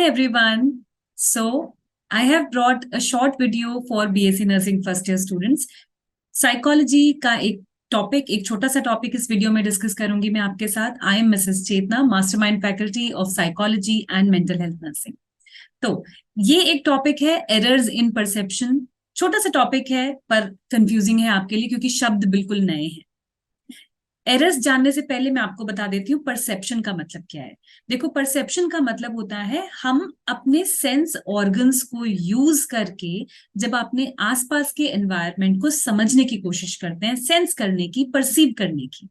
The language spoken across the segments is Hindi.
everyone. So, I have brought a short video for BSc Nursing first year students. Psychology का एक छोटा सा टॉपिक इस वीडियो में डिस्कस करूंगी मैं आपके साथ. I am Mrs Chetna, mastermind faculty of psychology and mental health nursing. तो ये एक टॉपिक है एरर्स इन परसेप्शन. छोटा सा टॉपिक है पर कंफ्यूजिंग है आपके लिए क्योंकि शब्द बिल्कुल नए हैं. एरर्स जानने से पहले मैं आपको बता देती हूँ परसेप्शन का मतलब क्या है. देखो, परसेप्शन का मतलब होता है हम अपने सेंस ऑर्गन्स को यूज करके जब अपने आसपास के एनवायरनमेंट को समझने की कोशिश करते हैं, सेंस करने की, परसीव करने की.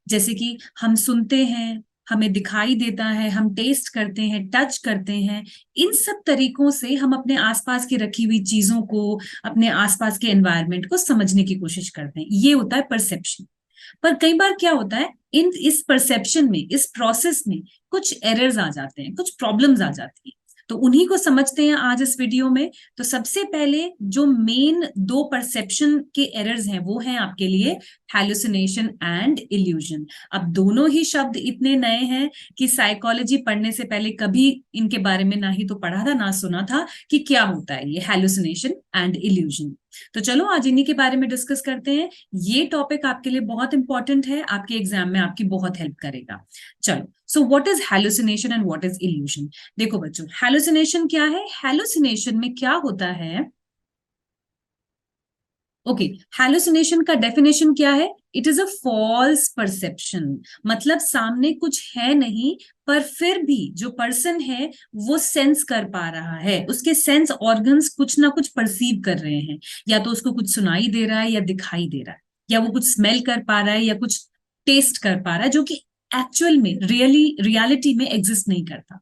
जैसे कि हम सुनते हैं, हमें दिखाई देता है, हम टेस्ट करते हैं, टच करते हैं. इन सब तरीकों से हम अपने आसपास की रखी हुई चीजों को, अपने आसपास के एनवायरनमेंट को समझने की कोशिश करते हैं. ये होता है परसेप्शन. पर कई बार क्या होता है, इस परसेप्शन में, इस प्रोसेस में कुछ एरर्स आ जाते हैं, कुछ प्रॉब्लम्स आ जाती हैं. तो उन्हीं को समझते हैं आज इस वीडियो में. तो सबसे पहले जो मेन दो परसेप्शन के एरर्स हैं वो हैं आपके लिए हैलुसिनेशन एंड इल्यूजन. अब दोनों ही शब्द इतने नए हैं कि साइकोलॉजी पढ़ने से पहले कभी इनके बारे में ना ही तो पढ़ा था ना सुना था कि क्या होता है ये हैलुसिनेशन एंड इल्यूजन. तो चलो आज इन्हीं के बारे में डिस्कस करते हैं. ये टॉपिक आपके लिए बहुत इंपॉर्टेंट है, आपके एग्जाम में आपकी बहुत हेल्प करेगा. चलो, so what is hallucination and what is illusion. देखो बच्चों, हैलुसिनेशन क्या है? हैलुसिनेशन में क्या होता है? ओके, हैलुसिनेशन का डेफिनेशन क्या है? It is a false perception. मतलब सामने कुछ है नहीं, पर फिर भी जो पर्सन है वो सेंस कर पा रहा है, उसके सेंस ऑर्गन्स कुछ ना कुछ परसीव कर रहे हैं. या तो उसको कुछ सुनाई दे रहा है या दिखाई दे रहा है, या वो कुछ स्मेल कर पा रहा है या कुछ टेस्ट कर पा रहा है, जो कि एक्चुअल में रियलिटी में एग्जिस्ट नहीं करता.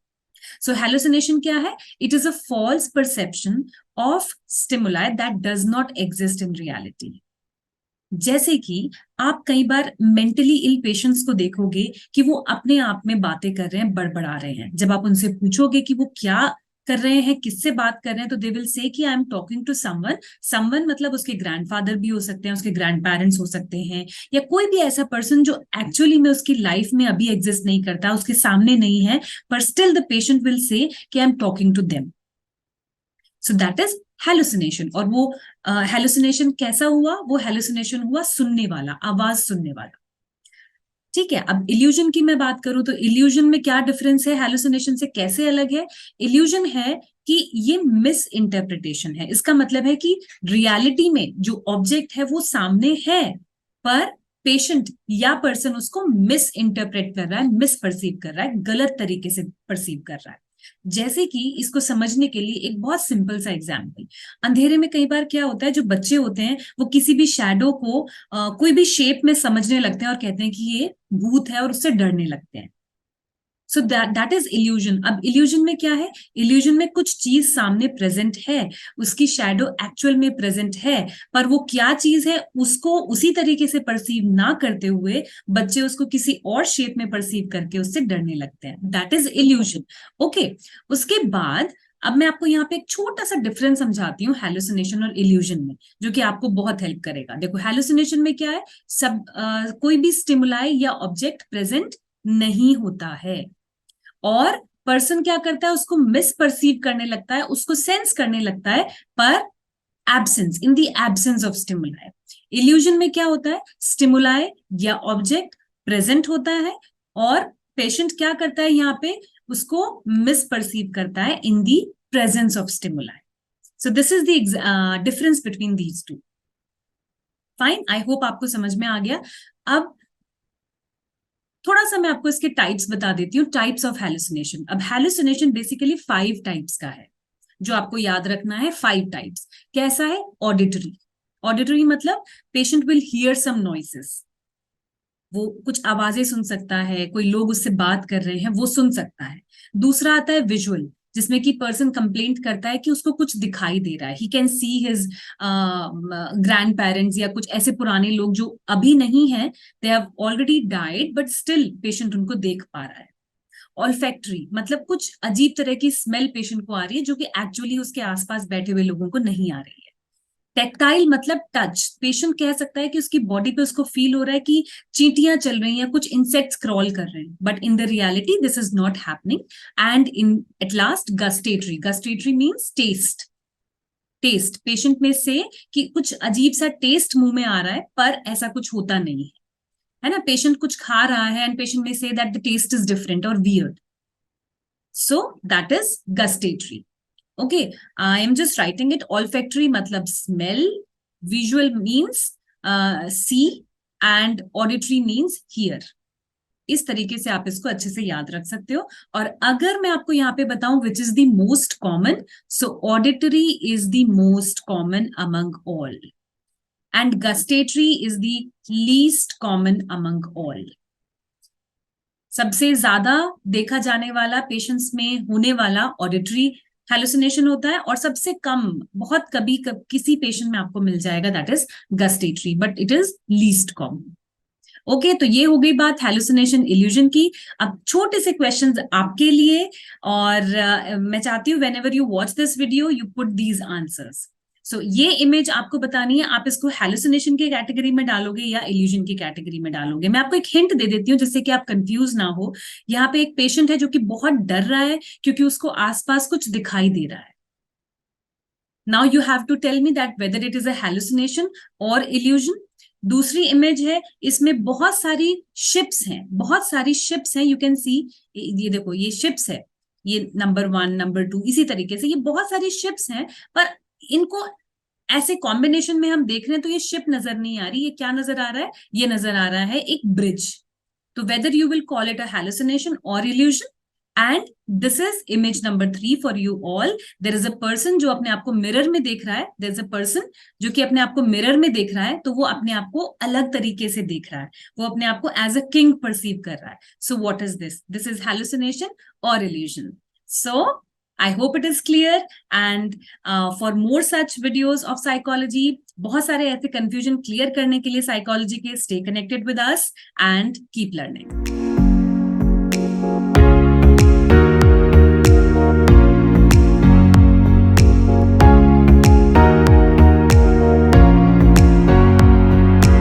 सो हेलुसिनेशन क्या है? It is a false perception of stimuli that does not exist in reality. जैसे कि आप कई बार मेंटली इल पेशेंट्स को देखोगे कि वो अपने आप में बातें कर रहे हैं, बड़बड़ा रहे हैं. जब आप उनसे पूछोगे कि वो क्या कर रहे हैं, किससे बात कर रहे हैं, तो दे विल से कि I am talking to someone. Someone मतलब उसके ग्रैंडफादर भी हो सकते हैं, उसके ग्रैंड पेरेंट्स हो सकते हैं, या कोई भी ऐसा पर्सन जो एक्चुअली में उसकी लाइफ में अभी एग्जिस्ट नहीं करता, उसके सामने नहीं है, पर still the patient will say कि I am talking to them. So that is hallucination. और वो हेलुसिनेशन कैसा हुआ? वो हेलुसिनेशन हुआ सुनने वाला, आवाज सुनने वाला. ठीक है. अब इल्यूजन की मैं बात करूं तो इल्यूजन में क्या डिफरेंस है, हेलुसिनेशन से कैसे अलग है? इल्यूजन है कि ये मिस इंटरप्रिटेशन है. इसका मतलब है कि रियलिटी में जो ऑब्जेक्ट है वो सामने है, पर पेशेंट या पर्सन उसको मिस इंटरप्रेट कर रहा है, मिस परसीव कर रहा है, गलत तरीके से परसीव कर रहा है. जैसे कि इसको समझने के लिए एक बहुत सिंपल सा एग्जाम्पल. अंधेरे में कई बार क्या होता है, जो बच्चे होते हैं वो किसी भी शैडो को कोई भी शेप में समझने लगते हैं और कहते हैं कि ये भूत है और उससे डरने लगते हैं. सो दैट इज इल्यूजन. अब इल्यूजन में क्या है? इल्यूजन में कुछ चीज सामने प्रेजेंट है, उसकी शैडो एक्चुअल में प्रेजेंट है, पर वो क्या चीज है उसको उसी तरीके से परसीव ना करते हुए बच्चे उसको किसी और शेप में परसीव करके उससे डरने लगते हैं. That is illusion. ओके, उसके बाद अब मैं आपको यहाँ पे एक छोटा सा डिफरेंस समझाती हूँ हेलुसिनेशन और इल्यूजन में, जो कि आपको बहुत हेल्प करेगा. देखो, हेलुसिनेशन में क्या है, कोई भी स्टिमुलाई या ऑब्जेक्ट प्रेजेंट नहीं होता है, और पर्सन क्या करता है, उसको मिस परसीव करने लगता है, उसको सेंस करने लगता है, पर absence, in the absence of stimuli. Illusion में क्या होता है, स्टिमुलाई या ऑब्जेक्ट प्रेजेंट होता है और पेशेंट क्या करता है, यहाँ पे उसको मिस परसीव करता है in the presence of stimuli. So this is the difference between these two. Fine, I hope आपको समझ में आ गया. अब थोड़ा सा मैं आपको इसके टाइप्स बता देती हूँ, टाइप्स ऑफ हेलुसिनेशन. अब हेलुसिनेशन बेसिकली 5 टाइप्स का है, जो आपको याद रखना है. 5 टाइप्स. कैसा है? ऑडिटरी. ऑडिटरी मतलब patient will hear some noises, वो कुछ आवाजें सुन सकता है, कोई लोग उससे बात कर रहे हैं वो सुन सकता है. दूसरा आता है विजुअल, जिसमें कि पर्सन कंप्लेंट करता है कि उसको कुछ दिखाई दे रहा है. He can see his grand parents या कुछ ऐसे पुराने लोग जो अभी नहीं है, they have already died, but still patient उनको देख पा रहा है. ऑल्फैक्टरी मतलब कुछ अजीब तरह की स्मेल पेशेंट को आ रही है, जो कि एक्चुअली उसके आसपास बैठे हुए लोगों को नहीं आ रही है. टेक्टाइल मतलब टच, पेशेंट कह सकता है कि उसकी बॉडी पे उसको फील हो रहा है कि चींटियां चल रही हैं, कुछ इंसेक्ट्स क्रॉल कर रहे हैं, but in the reality this is not happening. And in at last gustatory, gustatory means taste. Taste patient में से कि कुछ अजीब सा टेस्ट मुंह में आ रहा है पर ऐसा कुछ होता नहीं है ना. पेशेंट कुछ खा रहा है एंड पेशेंट में से that the test is different और weird. So that is gustatory. Okay, I am just writing it. Olfactory matlab smell, visual means see, and auditory means hear. इस तरीके से आप इसको अच्छे से याद रख सकते हो. और अगर मैं आपको यहाँ पे बताऊं which is the most common, so auditory is the most common among all, and gustatory is the least common among all. सबसे ज्यादा देखा जाने वाला पेशेंट्स में होने वाला ऑडिटरी हेलुसिनेशन होता है, और सबसे कम बहुत किसी पेशेंट में आपको मिल जाएगा that is gustatory, but it is least common. Okay, तो ये हो गई बात हेलुसिनेशन इल्यूजन की. अब छोटे से क्वेश्चंस आपके लिए, और मैं चाहती हूँ whenever you watch this video you put these answers. So ये इमेज आपको बतानी है, आप इसको हेलुसिनेशन की कैटेगरी में डालोगे या इल्यूजन की कैटेगरी में डालोगे. मैं आपको एक हिंट दे देती हूँ जिससे कि आप कंफ्यूज ना हो. यहाँ पे एक पेशेंट है जो कि बहुत डर रहा है क्योंकि उसको आसपास कुछ दिखाई दे रहा है. Now you have to tell me that whether it is a hallucination और इल्यूजन. दूसरी इमेज है, इसमें बहुत सारी शिप्स हैं, बहुत सारी शिप्स हैं. यू कैन सी, ये देखो ये शिप्स है, ये नंबर 1 नंबर 2 इसी तरीके से ये बहुत सारी शिप्स हैं, पर इनको ऐसे कॉम्बिनेशन में हम देख रहे हैं तो ये शिप नजर नहीं आ रही. ये क्या नजर आ रहा है? ये नजर आ रहा है एक ब्रिज. तो whether you will call it a hallucination और illusion. And this is image number 3 for you all. There is a person जो अपने आप को मिरर में देख रहा है. देयर इज अ पर्सन जो कि अपने आप को मिरर में देख रहा है, तो वो अपने आप को अलग तरीके से देख रहा है, वो अपने आप को एज अ किंग परसीव कर रहा है. So what is this? This is hallucination और illusion. So I hope it is clear, and for more such videos of psychology, बहुत सारे ऐसे confusion clear करने के लिए psychology के stay connected with us and keep learning.